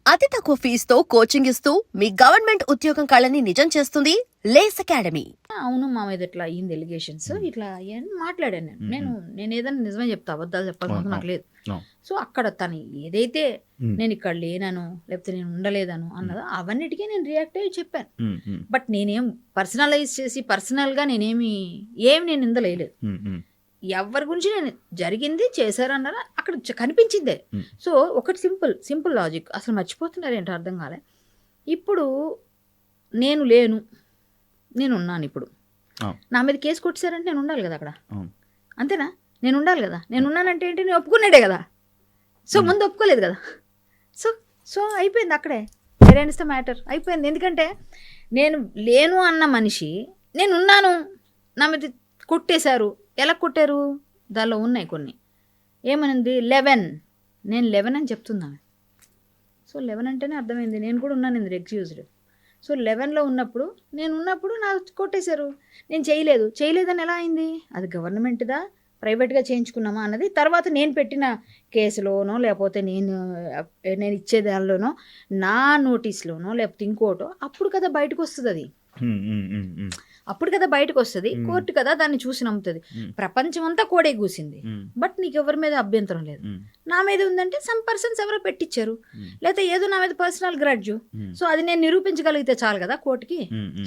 అతి తక్కువ ఫీజుతో కోచింగ్ ఇస్తూ మీ గవర్నమెంట్ ఉద్యోగం కళని నిజం చేస్తుంది లేస్ అకాడమీ. అవును మా మీద ఇట్లా అయ్యింది ఎలిగేషన్స్ ఇట్లా అని మాట్లాడాను నేను ఏదైనా నిజమే చెప్తా, అబద్ధాలు చెప్పాల్సిన నాకు లేదు. సో అక్కడ తను ఏదైతే నేను ఇక్కడ లేనను లేకపోతే నేను ఉండలేదను అన్నదో అవన్నిటికీ నేను రియాక్ట్ అయ్యి చెప్పాను. బట్ నేనేం పర్సనలైజ్ చేసి పర్సనల్గా నేను నిందలేదు. ఎవరి గురించి నేను జరిగింది చేశారన్నారా అక్కడ కనిపించిందే. సో ఒకటి సింపుల్ లాజిక్ అసలు మర్చిపోతున్నారు ఏంటో అర్థం కాలే. ఇప్పుడు నేను లేను, నేను ఉన్నాను. ఇప్పుడు నా మీద కేసు కొట్టేశారంటే నేను ఉండాలి కదా అక్కడ, అంతేనా? నేను ఉండాలి కదా. నేను ఉన్నానంటే ఏంటి, నేను ఒప్పుకున్నాడే కదా. సో ముందు ఒప్పుకోలేదు కదా. సో అయిపోయింది అక్కడే, వేర్ ఎండ్స్ ద మ్యాటర్, అయిపోయింది. ఎందుకంటే నేను లేను అన్న మనిషి నేను ఉన్నాను, నా మీద కొట్టేశారు. ఎలా కొట్టారు? దానిలో ఉన్నాయి కొన్ని. ఏమనింది? 11, నేను 11 అని చెప్తున్నాను. సో 11 అంటేనే అర్థమైంది నేను కూడా ఉన్నాను ఇందులో ఎక్స్క్యూజ్డ్. సో 11లో ఉన్నప్పుడు నాకు కొట్టేశారు. నేను చేయలేదని ఎలా అయింది? అది గవర్నమెంట్దా ప్రైవేట్గా చేయించుకున్నామా అన్నది తర్వాత నేను పెట్టిన కేసులోనో లేకపోతే నేను ఇచ్చే దానిలోనో నా నోటీస్లోనో లేకపోతే ఇంకోటో అప్పుడు కదా బయటకు వస్తుంది. అది అప్పుడు కదా బయటకు వస్తుంది. కోర్టు కదా దాన్ని చూసి నమ్ముతుంది. ప్రపంచం అంతా కోడే కూసింది, బట్ నీకు ఎవరి మీద అభ్యంతరం లేదు. నా మీద ఉందంటే సమ్ పర్సన్స్ ఎవరో పెట్టించారు, లేకపోతే ఏదో నా మీద పర్సనల్ గ్రడ్జ్. సో అది నేను నిరూపించగలిగితే చాలు కదా కోర్టుకి.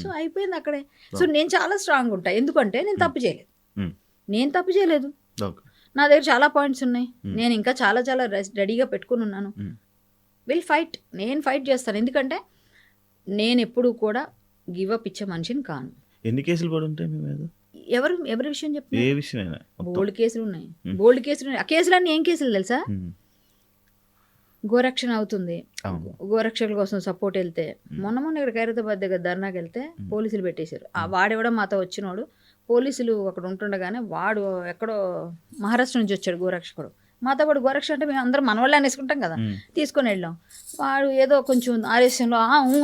సో అయిపోయింది అక్కడే. సో నేను చాలా స్ట్రాంగ్ ఉంటా, ఎందుకంటే నేను తప్పు చేయలేదు. నా దగ్గర చాలా పాయింట్స్ ఉన్నాయి, నేను ఇంకా చాలా చాలా రెడీగా పెట్టుకుని ఉన్నాను. నేను ఫైట్ చేస్తాను. ఎందుకంటే నేను ఎప్పుడు కూడా గివ్ అప్ ఇచ్చే మనిషిని కాను. ఎన్ని కేసులు పడి ఉంటాయి మీ మీద? ఎవరి విషయం చెప్తున్నా? ఏ విషయమైనా బోల్డ్ కేసులు ఉన్నాయి. ఆ కేసులన్నీ ఏం కేసులు తెలుసా? గోరక్షణ అవుతుంది, గోరక్షకుల కోసం సపోర్ట్ వెళ్తే మొన్న ఇక్కడ ఖైరతాబాద్ దగ్గర ధర్నాకి వెళ్తే పోలీసులు పెట్టేశారు. ఆ వాడెవడో మాతో వచ్చినోడు, పోలీసులు అక్కడ ఉంటుండగానే వాడు ఎక్కడో మహారాష్ట్ర నుంచి వచ్చాడు గోరక్షకుడు. మాతో పాటు గోరక్ష అంటే మేము అందరం మనవాళ్ళే అనేసుకుంటాం కదా, తీసుకొని వెళ్ళాం. వాడు ఏదో కొంచెం ఆర్ఎస్ఎంలో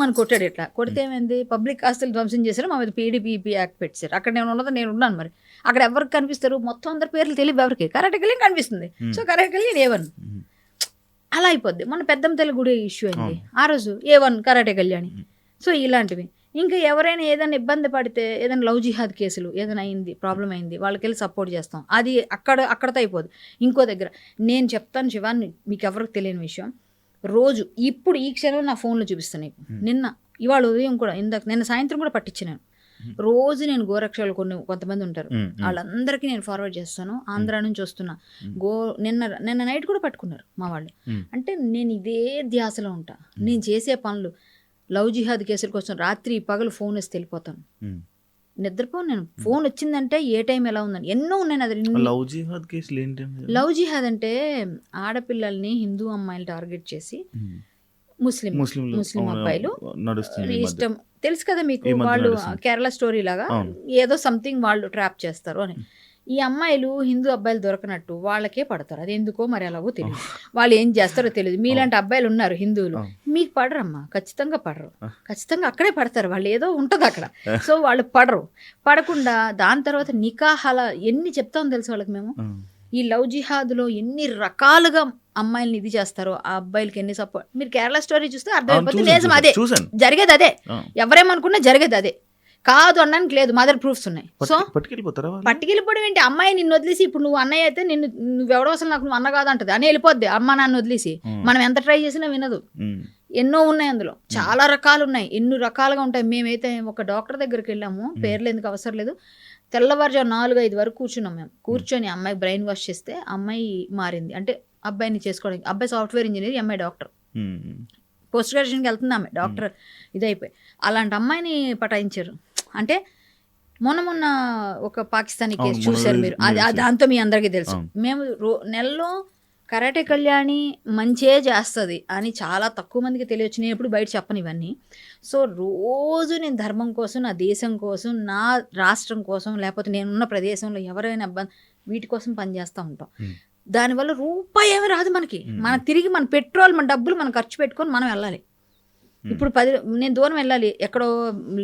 అని కొట్టాడు. ఇట్లా కొడితే ఏమైంది? పబ్లిక్ ఆస్తులు ధ్వంసం చేశారు, మా మీద పీడీపీపీ యాక్ట్ పెట్టారు. అక్కడ నేను ఉన్నాను. మరి అక్కడ ఎవరికి కనిపిస్తారు? మొత్తం అందరి పేర్లు తెలియదు ఎవరికి. కరాటకెళ్ళి కనిపిస్తుంది. సో కరాటకెళ్ళి A1 అలా అయిపోద్ది. మన పెద్దమ్మ తల్లి గుడి ఇష్యూ అయింది ఆ రోజు, A1 కరాటే కళ్యాణి. సో ఇలాంటివి. ఇంకా ఎవరైనా ఏదైనా ఇబ్బంది పడితే, ఏదైనా లవ్ జిహాద్ కేసులు ఏదైనా అయింది, ప్రాబ్లం అయింది, వాళ్ళకి వెళ్ళి సపోర్ట్ చేస్తాం. అది అక్కడతో అయిపోదు. ఇంకో దగ్గర నేను చెప్తాను శివాన్ని, మీకు ఎవరికి తెలియని విషయం. రోజు ఇప్పుడు ఈ క్షణం నా ఫోన్లో చూపిస్తాను నీకు. ఇవాళ ఉదయం కూడా నిన్న సాయంత్రం కూడా పట్టించినాను. రోజు నేను గోరక్షలు కొంతమంది ఉంటారు, వాళ్ళందరికీ నేను ఫార్వర్డ్ చేస్తాను. ఆంధ్ర నుంచి వస్తున్నా. నిన్న నైట్ కూడా పట్టుకున్నారు మా వాళ్ళు. అంటే నేను ఇదే ధ్యాసలో ఉంటా. నేను చేసే పనులు లవ్ జిహాద్ కేసుల కోసం రాత్రి పగలు ఫోన్ వేసి వెళ్ళిపోతాను. నిద్రపోను నేను. ఫోన్ వచ్చిందంటే ఏ టైం ఎలా ఉందని ఎన్నో ఉన్నాయి. అది లవ్ జిహాద్ అంటే ఆడపిల్లల్ని హిందూ అమ్మాయిలు టార్గెట్ చేసి ముస్లిం అబ్బాయిలు ఇష్టం తెలుసు కదా మీకు, వాళ్ళు కేరళ స్టోరీ లాగా ఏదో సంథింగ్ వాళ్ళు ట్రాప్ చేస్తారు అని. ఈ అమ్మాయిలు హిందూ అబ్బాయిలు దొరకనట్టు వాళ్ళకే పడతారు. అది ఎందుకో మరి అలాగో తెలియదు, వాళ్ళు ఏం చేస్తారో తెలియదు. మీలాంటి అబ్బాయిలు ఉన్నారు హిందువులు, మీకు పడరమ్మా, ఖచ్చితంగా పడరు. ఖచ్చితంగా అక్కడే పడతారు, వాళ్ళు ఏదో ఉంటుంది అక్కడ. సో వాళ్ళు పడకుండా దాని తర్వాత నికాహాల ఎన్ని చెప్తామో తెలుసు వాళ్ళకి మేము. ఈ లవ్ జిహాద్లో ఎన్ని రకాలుగా అమ్మాయిల్ని ఇది చేస్తారో, ఆ అబ్బాయిలకి ఎన్ని సపోర్ట్. మీరు కేరళ స్టోరీ చూస్తే అర్థమైపోతుంది. నిజం అదే జరిగేది, అదే ఎవరేమనుకున్నా జరిగేది అదే. కాదు అనడానికి లేదు, మదర్ ప్రూఫ్స్ ఉన్నాయి. సో పట్టుకెళ్ళిపోవడం ఏంటి? అమ్మాయి నిన్ను వదిలేసి, ఇప్పుడు నువ్వు అన్నయ్య అయితే నువ్వెవడో అసలు నాకు నువ్వు అన్న కాదంటది అని వెళ్ళిపోద్ది. అమ్మ నాన్న వదిలేసి మనం ఎంత ట్రై చేసినా వినదు. ఎన్నో ఉన్నాయి అందులో, చాలా రకాలు ఉన్నాయి, ఎన్నో రకాలుగా ఉంటాయి. మేమైతే ఒక డాక్టర్ దగ్గరికి వెళ్ళాము, పేర్లు ఎందుకు అవసరం లేదు. తెల్లవారుజాము 4-5 వరకు కూర్చున్నాం మేము. కూర్చొని అమ్మాయి బ్రెయిన్ వాష్ చేస్తే అమ్మాయి మారింది. అంటే అబ్బాయిని చేసుకోవడానికి. అబ్బాయి సాఫ్ట్వేర్ ఇంజనీర్, అమ్మాయి డాక్టర్, పోస్ట్ గ్రాడ్యుయేషన్కి వెళ్తుంది ఆమె, డాక్టర్ ఇదైపోయి. అలాంటి అమ్మాయిని పటాయించారు. అంటే మొన్న ఒక పాకిస్తానీ కేసు చూశారు మీరు, దాంతో మీ అందరికీ తెలుసు. మేము నెలలో కరాటే కళ్యాణి మంచే చేస్తుంది అని చాలా తక్కువ మందికి తెలియచ్చు. నేను ఎప్పుడు బయట చెప్పను ఇవన్నీ. సో రోజు నేను ధర్మం కోసం, నా దేశం కోసం, నా రాష్ట్రం కోసం, లేకపోతే నేనున్న ప్రదేశంలో ఎవరైనా వీటి కోసం పనిచేస్తూ ఉంటాం. దానివల్ల రూపాయి ఏమీ రాదు మనకి. తిరిగి మన పెట్రోల్, మన డబ్బులు మనం ఖర్చు పెట్టుకొని మనం వెళ్ళాలి. ఇప్పుడు నేను దూరం వెళ్ళాలి, ఎక్కడో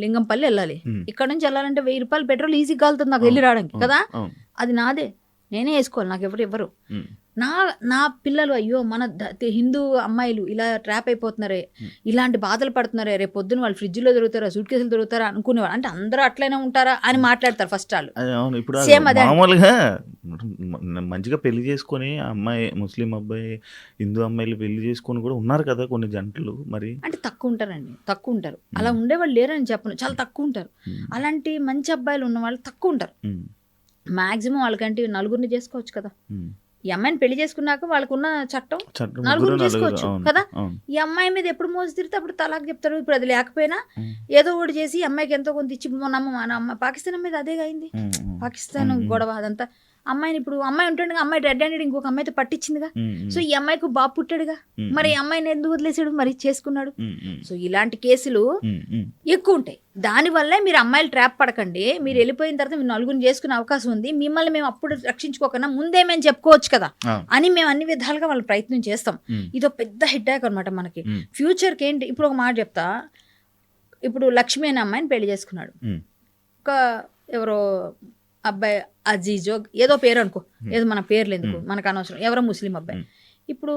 లింగంపల్లి వెళ్ళాలి, ఇక్కడ నుంచి వెళ్ళాలంటే 1000 రూపాయలు పెట్రోల్ ఈజీగా కాలుతుంది నాకు వెళ్ళి రావడానికి కదా. అది నాదే, నేనే వేసుకోవాలి, నాకు ఎవరు ఇవ్వరు. నా పిల్లలు అయ్యో మన హిందూ అమ్మాయిలు ఇలా ట్రాప్ అయిపోతున్నారే, ఇలాంటి బాధలు పడుతున్నారే, రేపు పొద్దున వాళ్ళు ఫ్రిడ్జ్లో దొరుకుతారా, సూట్ కేసులు దొరుకుతారా అనుకునేవాళ్ళు. అంటే అందరూ అట్లనే ఉంటారా అని మాట్లాడతారు ఫస్ట్ వాళ్ళు. అవును. ఇప్పుడు సేమ్ అదే మామూలుగా మంచిగా పెళ్లి చేసుకొని అమ్మాయి ముస్లిం అబ్బాయి హిందూ అమ్మాయిలు పెళ్లి చేసుకొని కూడా ఉన్నారు కదా కొన్ని జంటలు. మరి అంటే తక్కువ ఉంటారండి, తక్కువ ఉంటారు. అలా ఉండేవాళ్ళు లేరని చెప్పను, చాలా తక్కువ ఉంటారు. అలాంటి మంచి అబ్బాయిలు ఉన్న వాళ్ళు తక్కువ ఉంటారు. మాక్సిమం వాళ్ళకంటే నలుగురిని చేసుకోవచ్చు కదా. ఈ అమ్మాయిని పెళ్లి చేసుకున్నాక వాళ్ళకున్న చట్టం నలుగురు చేసుకోవచ్చు కదా. ఈ అమ్మాయి మీద ఎప్పుడు మోసి తిరిగితే అప్పుడు తలాక్ చెప్తారు. ఇప్పుడు అది లేకపోయినా ఏదో ఒకటి చేసి అమ్మాయికి ఎంతో కొంత ఇచ్చి మన అమ్మ పాకిస్తాన్ మీద అదే అయింది. పాకిస్తాన్ గొడవ అదంతా. అమ్మాయిని ఇప్పుడు అమ్మాయి ఉంటుండగా అమ్మాయి రెడ్ హ్యాండెడ్ ఇంకొక అమ్మాయితో పట్టించిందిగా. సో ఈ అమ్మాయికి బాబు పుట్టాడుగా, మరి ఈ అమ్మాయిని ఎందుకు వదిలేసాడు, మరి చేసుకున్నాడు. సో ఇలాంటి కేసులు ఎక్కువ ఉంటాయి. దానివల్లే మీరు అమ్మాయిలు ట్రాప్ పడకండి. మీరు వెళ్ళిపోయిన తర్వాత మీరు నలుగురిని చేసుకునే అవకాశం ఉంది. మిమ్మల్ని మేము అప్పుడు రక్షించుకోకన్నా ముందే మేము చెప్పుకోవచ్చు కదా అని మేము అన్ని విధాలుగా వాళ్ళు ప్రయత్నం చేస్తాం. ఇదో పెద్ద హెడ్ఏక్ అనమాట మనకి. ఫ్యూచర్కి ఏంటి, ఇప్పుడు ఒక మాట చెప్తా. ఇప్పుడు లక్ష్మి అనే అమ్మాయిని పెళ్లి చేసుకున్నాడు. ఒక ఎవరో అబ్బాయి అజీజో ఏదో పేరు అనుకో, ఏదో మన పేర్లు ఎందుకు మనకు అనవసరం, ఎవరో ముస్లిం అబ్బాయి. ఇప్పుడు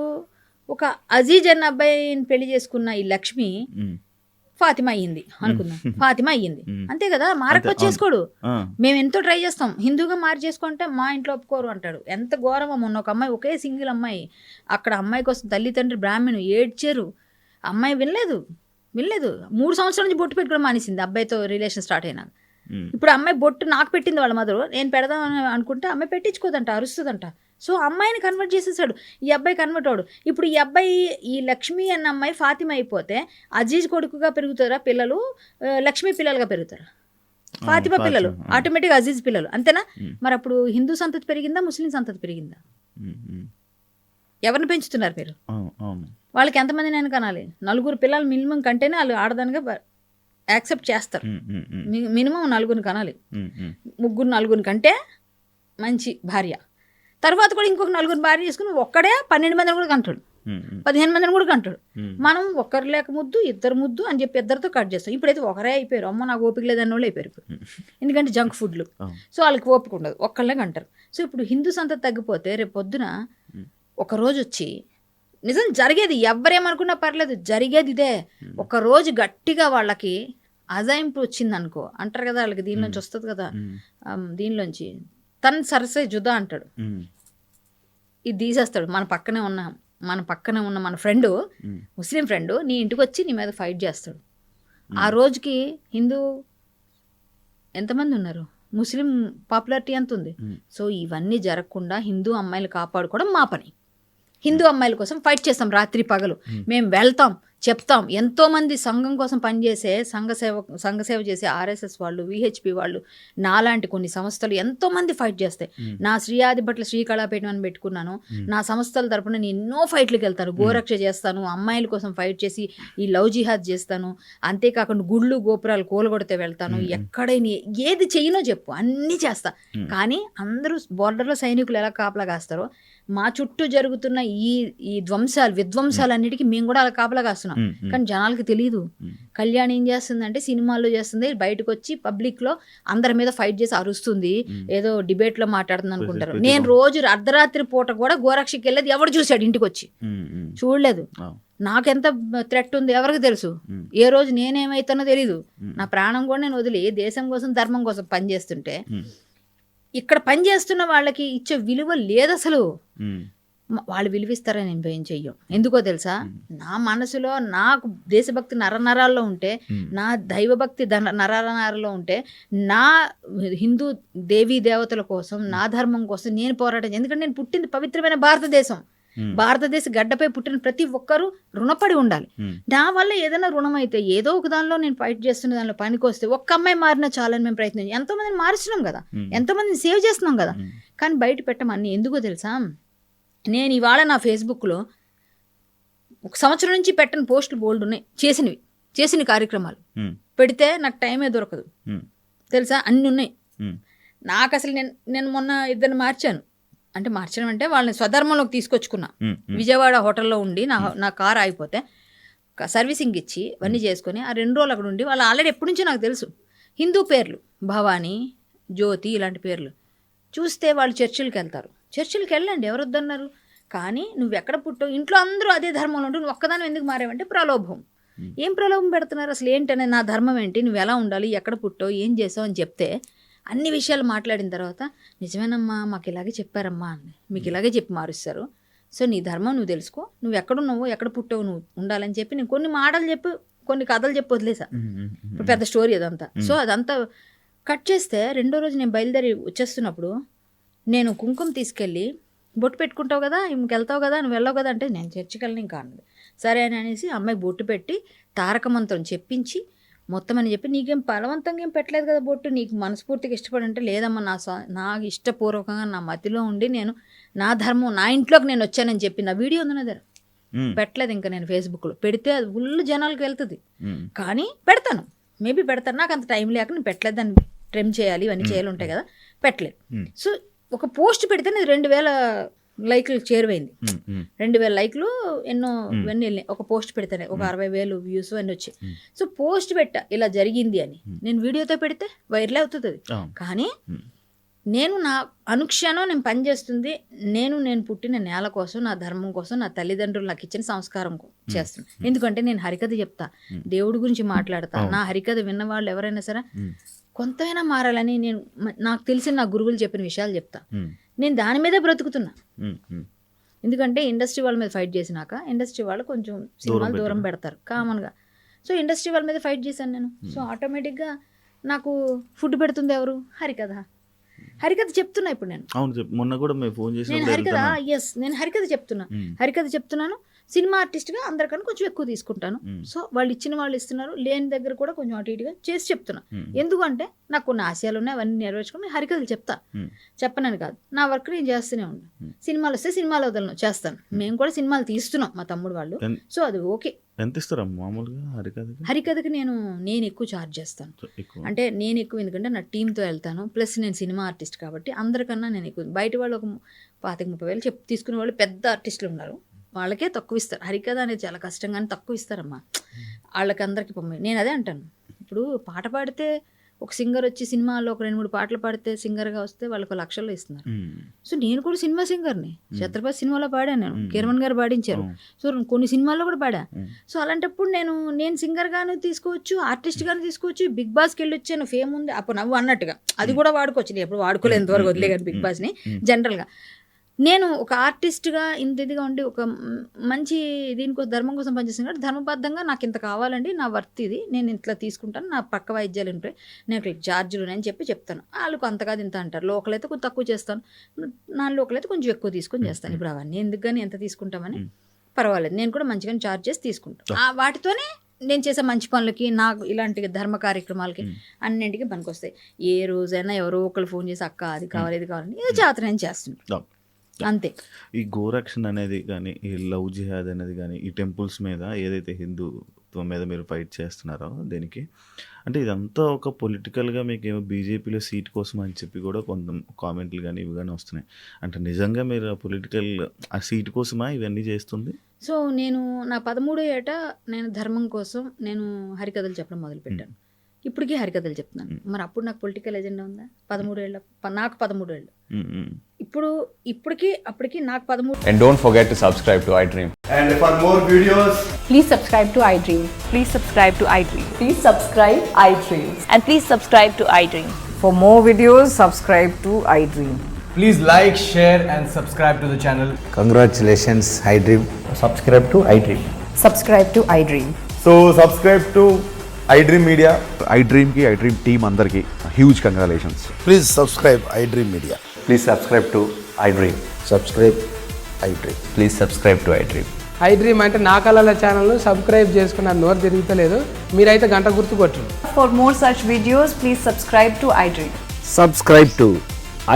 ఒక అజీజ్ అన్న అబ్బాయిని పెళ్లి చేసుకున్న ఈ లక్ష్మి ఫాతిమా అయ్యింది అనుకుందాం. ఫాతిమా అయ్యింది అంతే కదా, మారకపోతే చేసుకోడు. మేము ఎంతో ట్రై చేస్తాం హిందూగా మారి చేసుకుంటే మా ఇంట్లో ఒప్పుకోరు అంటాడు. ఎంత ఘోరమో. మొన్న ఒక అమ్మాయి, ఒకే సింగిల్ అమ్మాయి, అక్కడ అమ్మాయి కోసం తల్లిదండ్రి బ్రాహ్మణు ఏడ్చారు. అమ్మాయి వినలేదు 3 సంవత్సరాల నుంచి బొట్టు పెట్టుకోవడం మానేసింది అబ్బాయితో రిలేషన్ స్టార్ట్ అయినాక. ఇప్పుడు అమ్మాయి బొట్టు నాకు పెట్టింది వాళ్ళ మదరు, నేను పెడదామని అనుకుంటే అమ్మాయి పెట్టించుకోదంట, అరుస్తుందంట. సో అమ్మాయిని కన్వర్ట్ చేసేసాడు, ఈ అబ్బాయి కన్వర్ట్ అవడు. ఇప్పుడు ఈ అబ్బాయి, ఈ లక్ష్మి అన్న అమ్మాయి ఫాతిమా అయిపోతే అజీజ్ కొడుకుగా పెరుగుతారా పిల్లలు, లక్ష్మి పిల్లలుగా పెరుగుతారా, ఫాతిమా పిల్లలు ఆటోమేటిక్గా అజీజ్ పిల్లలు, అంతేనా? మరి అప్పుడు హిందూ సంతతి పెరిగిందా, ముస్లిం సంతతి పెరిగిందా? ఎవరిని పెంచుతున్నారు మీరు? వాళ్ళకి ఎంతమంది నేను కనాలి? 4 పిల్లలు మినిమం కంటేనే వాళ్ళు ఆడదానిగా యాక్సెప్ట్ చేస్తారు. మినిమం 4 కనాలి. 3 4 కంటే మంచి భార్య. తర్వాత కూడా ఇంకొక 4 భార్య చేసుకుని ఒక్కడే 12 మందిని కూడా కంటాడు, 15 మందిని కూడా కంటాడు. మనం ఒక్కరు లేక ముద్దు, 2 ముద్దు అని చెప్పి 2తో కట్ చేస్తాం. ఇప్పుడైతే ఒకరే అయిపోయారు. అమ్మో నాకు ఓపిక లేదన్న వాళ్ళు అయిపోయారు ఇప్పుడు. ఎందుకంటే జంక్ ఫుడ్లు. సో వాళ్ళకి ఓపిక ఉండదు, ఒక్కళ్ళే కంటారు. సో ఇప్పుడు హిందూ సంతతి తగ్గిపోతే రేపు పొద్దున ఒకరోజు వచ్చి నిజం జరిగేది, ఎవరేమనుకున్నా పర్లేదు, జరిగేది ఇదే. ఒకరోజు గట్టిగా వాళ్ళకి అజాయింపు వచ్చింది అనుకో, అంటారు కదా వాళ్ళకి దీనిలోంచి వస్తుంది కదా, దీనిలోంచి తను సరసే జుదా అంటాడు, ఇది తీసేస్తాడు. మన పక్కనే ఉన్న మన ఫ్రెండు, ముస్లిం ఫ్రెండు నీ ఇంటికి వచ్చి నీ మీద ఫైట్ చేస్తాడు. ఆ రోజుకి హిందూ ఎంతమంది ఉన్నారు, ముస్లిం పాపులారిటీ ఎంత ఉంది. సో ఇవన్నీ జరగకుండా హిందూ అమ్మాయిలు కాపాడుకోవడం మా పని. హిందూ అమ్మాయిల కోసం ఫైట్ చేస్తాం రాత్రి పగలు. మేము వెళ్తాం, చెప్తాం. ఎంతోమంది సంఘం కోసం పనిచేసే సంఘ సేవ చేసే ఆర్ఎస్ఎస్ వాళ్ళు, విహెచ్పి వాళ్ళు, నాలాంటి కొన్ని సంస్థలు ఎంతోమంది ఫైట్ చేస్తాయి. నా శ్రీయాదిభట్ల శ్రీకళాపీఠం అని పెట్టుకున్నాను. నా సంస్థల తరపున నేను ఎన్నో ఫైట్లకు వెళ్తాను, గోరక్ష చేస్తాను, అమ్మాయిల కోసం ఫైట్ చేసి ఈ లవ్ జిహాద్ చేస్తాను. అంతేకాకుండా గుళ్ళు గోపురాలు కూలగొడితే వెళ్తాను. ఎక్కడైనా ఏది చెయ్యనో చెప్పు, అన్నీ చేస్తా. కానీ అందరూ బోర్డర్లో సైనికులు ఎలా కాపలా కాస్తారో మా చుట్టూ జరుగుతున్న ఈ విధ్వంసాలన్నిటికీ మేము కూడా అలా కాపలా కాస్తున్నాం. కానీ జనాలకి తెలియదు. కళ్యాణ్ ఏం చేస్తుందంటే సినిమాల్లో చేస్తుంది, బయటకు వచ్చి పబ్లిక్ లో అందరి మీద ఫైట్ చేసి అరుస్తుంది, ఏదో డిబేట్ లో మాట్లాడుతుంది అనుకుంటారు. నేను రోజు అర్ధరాత్రి పూట కూడా గోరక్షకి వెళ్ళేది ఎవడు చూశాడు? ఇంటికి వచ్చి చూడలేదు. నాకెంత థ్రెట్ ఉంది ఎవరికి తెలుసు? ఏ రోజు నేనేమైతానో తెలీదు. నా ప్రాణం కూడా నేను వదిలి దేశం కోసం ధర్మం కోసం పనిచేస్తుంటే ఇక్కడ పనిచేస్తున్న వాళ్ళకి ఇచ్చే విలువ లేదు అసలు. వాళ్ళు విలువిస్తారని నేను భయం చెయ్యం. ఎందుకో తెలుసా, నా మనసులో నాకు దేశభక్తి నరనరాల్లో ఉంటే, నా దైవభక్తి నరనరాల్లో ఉంటే, నా హిందూ దేవీ దేవతల కోసం, నా ధర్మం కోసం నేను పోరాటం. ఎందుకంటే నేను పుట్టింది పవిత్రమైన భారతదేశం. భారతదేశ గడ్డపై పుట్టిన ప్రతి ఒక్కరూ రుణపడి ఉండాలి. నా వల్ల ఏదైనా రుణం అయితే ఏదో ఒక దానిలో నేను ఫైట్ చేస్తున్న దానిలో పనికి వస్తే ఒక్క అమ్మాయి మారినా చాలని మేము ప్రయత్నం, ఎంతో మందిని మారుస్తున్నాం కదా, ఎంతో మందిని సేవ్ చేస్తున్నాం కదా. కానీ బయట పెట్టమని ఎందుకో తెలుసా, నేను ఇవాళ నా ఫేస్బుక్లో 1 సంవత్సరం నుంచి పెట్టని పోస్టులు బోల్డ్ ఉన్నాయి, చేసిన కార్యక్రమాలు పెడితే నాకు టైమే దొరకదు తెలుసా, అన్నీ ఉన్నాయి. నాకు అసలు నేను మొన్న 2 మార్చాను. అంటే మార్చడం అంటే వాళ్ళని స్వధర్మంలోకి తీసుకొచ్చుకున్నా. విజయవాడ హోటల్లో ఉండి నా కారు ఆగిపోతే సర్వీసింగ్ ఇచ్చి అవన్నీ చేసుకొని ఆ 2 రోజులు అక్కడ ఉండి, వాళ్ళు ఆల్రెడీ ఎప్పటి నుంచో నాకు తెలుసు హిందూ పేర్లు, భవానీ, జ్యోతి ఇలాంటి పేర్లు చూస్తే వాళ్ళు చర్చిలకు వెళ్తారు. చర్చిలకు వెళ్ళండి, ఎవరు వద్దన్నారు? కానీ నువ్వు ఎక్కడ పుట్టావు, ఇంట్లో అందరూ అదే ధర్మంలో ఉంటూ నువ్వు ఒక్కదాని ఎందుకు మారావంటే ప్రలోభం. ఏం ప్రలోభం పెడుతున్నారు అసలు ఏంటనే, నా ధర్మం ఏంటి, నువ్వు ఎలా ఉండాలి, ఎక్కడ పుట్టావు, ఏం చేసావు అని చెప్తే అన్ని విషయాలు మాట్లాడిన తర్వాత నిజమేనమ్మా మాకు ఇలాగే చెప్పారమ్మా అంది, మీకు ఇలాగే చెప్పి మారుస్తారు, సో నీ ధర్మం నువ్వు తెలుసుకో, నువ్వు ఎక్కడున్నావు ఎక్కడ పుట్టావు నువ్వు ఉండాలని చెప్పి నేను కొన్ని మాటలు చెప్పి కొన్ని కథలు చెప్పి వదిలేసా. ఇప్పుడు పెద్ద స్టోరీ అదంతా. సో అదంతా కట్ చేస్తే రెండో రోజు నేను బయలుదేరి వచ్చేస్తున్నప్పుడు నేను కుంకుమ తీసుకెళ్ళి బొట్టు పెట్టుకుంటావు కదా, ఇంకెళ్తావు కదా, నువ్వు వెళ్ళావు కదా అంటే నేను చర్చికి వెళ్ళను ఇంకా అన్నది. సరే అని అనేసి అమ్మాయి బొట్టు పెట్టి తారక మంత్రం చెప్పించి మొత్తం అని చెప్పి నీకేం బలవంతంగా ఏం పెట్టలేదు కదా బొట్టు, నీకు మనస్ఫూర్తిగా ఇష్టపడి అంటే లేదమ్మా నాకు ఇష్టపూర్వకంగా నా మతిలో ఉండి నేను నా ధర్మం నా ఇంట్లోకి నేను వచ్చానని చెప్పి నా వీడియో ఉంది నా దగ్గర. పెట్టలేదు ఇంకా నేను ఫేస్బుక్లో, పెడితే అది ఫుల్ జనాలకు వెళ్తుంది. కానీ పెడతాను, మేబీ పెడతాను, నాకు అంత టైం లేక నేను పెట్టలేదు, దాన్ని ట్రిమ్ చేయాలి ఇవన్నీ చేయాలి ఉంటాయి కదా, పెట్టలేదు. సో ఒక పోస్ట్ పెడితే నేను 2000 లైక్లు చేరువైంది. 2000 లైక్లు ఎన్నో ఇవన్నీ వెళ్ళినాయి. ఒక పోస్ట్ పెడితేనే ఒక 60,000 వ్యూస్ అన్నీ వచ్చాయి. సో పోస్ట్ పెట్టా ఇలా జరిగింది అని, నేను వీడియోతో పెడితే వైరల్ అవుతుంది అది. కానీ నేను నా అనుక్షణం నేను పనిచేస్తుంది నేను పుట్టిన నేల కోసం, నా ధర్మం కోసం, నా తల్లిదండ్రులు నాకు ఇచ్చిన సంస్కారం చేస్తాను. ఎందుకంటే నేను హరికథ చెప్తా, దేవుడి గురించి మాట్లాడతా, నా హరికథ విన్న వాళ్ళు ఎవరైనా సరే కొంతైనా మారాలని నేను నాకు తెలిసిన నా గురువులు చెప్పిన విషయాలు చెప్తా. నేను దాని మీదే బ్రతుకుతున్నా. ఎందుకంటే ఇండస్ట్రీ వాళ్ళ మీద ఫైట్ చేసినాక ఇండస్ట్రీ వాళ్ళు కొంచెం సినిమాలు దూరం పెడతారు కామన్గా. సో ఇండస్ట్రీ వాళ్ళ మీద ఫైట్ చేశాను నేను. సో ఆటోమేటిక్గా నాకు ఫుడ్ పెడుతుంది ఎవరు, హరికథ చెప్తున్నా ఇప్పుడు నేను. మొన్న కూడా ఫోన్ చేసి నేను హరికథ చెప్తున్నాను. సినిమా ఆర్టిస్ట్గా అందరికన్నా కొంచెం ఎక్కువ తీసుకుంటాను. సో వాళ్ళు ఇచ్చిన వాళ్ళు ఇస్తున్నారు, లేని దగ్గర కూడా కొంచెం అటు ఇటుగా చేసి చెప్తున్నా. ఎందుకంటే నాకు కొన్ని ఆశయాలు ఉన్నాయి, అవన్నీ నెరవేర్చుకుని నేను హరికథలు చెప్పనని కాదు, నా వర్క్ నేను చేస్తూనే ఉంటాను. సినిమాలు వస్తే సినిమాలు వదలను చేస్తాను. మేము కూడా సినిమాలు తీస్తున్నాం మా తమ్ముడు వాళ్ళు. సో అది ఓకే. ఎంత ఇస్తారా మామూలుగా హరికథకి నేను ఎక్కువ ఛార్జ్ చేస్తాను. అంటే నేను ఎక్కువ, ఎందుకంటే నా టీంతో వెళ్తాను, ప్లస్ నేను సినిమా ఆర్టిస్ట్ కాబట్టి అందరికన్నా నేను ఎక్కువ. బయట వాళ్ళు ఒక 25,000-30,000 తీసుకునే వాళ్ళు పెద్ద ఆర్టిస్టులు ఉన్నారు, వాళ్ళకే తక్కువ ఇస్తారు. హరికథ అనేది చాలా కష్టంగానే తక్కువ ఇస్తారమ్మా వాళ్ళకి అందరికి. నేను అదే అంటాను, ఇప్పుడు పాట పాడితే ఒక సింగర్ వచ్చి సినిమాలో ఒక 2-3 పాటలు పాడితే సింగర్గా వస్తే వాళ్ళకు లక్షల్లో ఇస్తున్నారు. సో నేను కూడా సినిమా సింగర్ని, ఛత్రపతి సినిమాలో పాడాను నేను, కిరణ్ గారు పాడించారు. సో కొన్ని సినిమాల్లో కూడా పాడా. సో అలాంటప్పుడు నేను సింగర్గాను తీసుకోవచ్చు, ఆర్టిస్ట్గాను తీసుకోవచ్చు, బిగ్ బాస్కి వెళ్ళి వచ్చాను, ఫేమ్ ఉంది అప్పుడు నవ్వు అన్నట్టుగా అది కూడా వాడుకోవచ్చు. నేను ఎప్పుడు వాడుకోలేదు ఎంతవరకు వదిలే కానీ బిగ్ బాస్ని. జనరల్గా నేను ఒక ఆర్టిస్ట్గా ఇంత ఇదిగా ఉండి ఒక మంచి దీనికోసం ధర్మం కోసం పనిచేస్తాను కాబట్టి ధర్మబద్ధంగా నాకు ఇంత కావాలండి, నా వర్త్ ఇది, నేను ఇంట్లో తీసుకుంటాను, నా పక్క వైద్యాలు ఉంటాయి, నేను ఛార్జీలు అని చెప్పి చెప్తాను. వాళ్ళకు అంతగా ఇంత అంటారు, లోకల్ అయితే కొంచెం తక్కువ చేస్తాను, నా లోకల్ అయితే కొంచెం ఎక్కువ తీసుకొని చేస్తాను. ఇప్పుడు అవన్నీ ఎందుకు కానీ ఎంత తీసుకుంటామని పర్వాలేదు, నేను కూడా మంచిగా ఛార్జ్ చేసి తీసుకుంటాను. వాటితోనే నేను చేసే మంచి పనులకి, నాకు ఇలాంటి ధర్మ కార్యక్రమాలకి అన్నింటికి పనికొస్తాయి. ఏ రోజైనా ఎవరో ఒకరు ఫోన్ చేసి అక్క అది కావాలి ఇది కావాలని ఏదో జాతర నేను చేస్తున్నాను అంతే. ఈ గోరక్షణ అనేది కానీ, ఈ లవ్ జిహాద్ అనేది కానీ, ఈ టెంపుల్స్ మీద ఏదైతే హిందుత్వం మీద మీరు ఫైట్ చేస్తున్నారో దేనికి అంటే ఇదంతా ఒక పొలిటికల్గా మీకు ఏమో బీజేపీలో సీట్ కోసం అని చెప్పి కూడా కొంత కామెంట్లు కానీ ఇవి కానీ వస్తున్నాయి. అంటే నిజంగా మీరు పొలిటికల్ ఆ సీట్ కోసమా ఇవన్నీ చేస్తుంది? సో నేను నా 13వ ఏట నేను ధర్మం కోసం నేను హరికథలు చెప్పడం మొదలుపెట్టాను. ఇప్పటికీ హరికథలు చెప్తున్నాను. మరి అప్పుడు నాకు పొలిటికల్ ఎజెండా ఉందా? 13 ఏళ్ళ నాకు 13 ఏళ్ళు. అప్పటికి నాకు 13. And don't forget to subscribe to iDream. And for more videos, please subscribe to iDream. Please subscribe to iDream. Please subscribe iDream. And please subscribe to iDream. For more videos, subscribe to iDream. please like, share and subscribe to the channel. Congratulations, iDream. Subscribe to iDream. Subscribe to iDream. So subscribe to iDream Media. iDream ki iDream team andarki huge congratulations. Please subscribe iDream Media. Please subscribe to iDream. Subscribe iDream. Please subscribe to iDream. iDream అంటే నా కళల ఛానల్ను subscribe చేసుకున్న నోరు తిరుగుతలేదు, మీరైతే గంట గుర్తు కొట్టండి. For more such videos, please subscribe to iDream. Subscribe to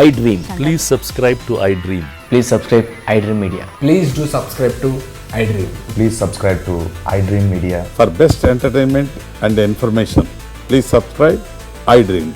iDream. Please subscribe to iDream. Please subscribe iDream Media. Please do subscribe to iDream. Please subscribe to iDream Media. For best entertainment and information, please subscribe iDream.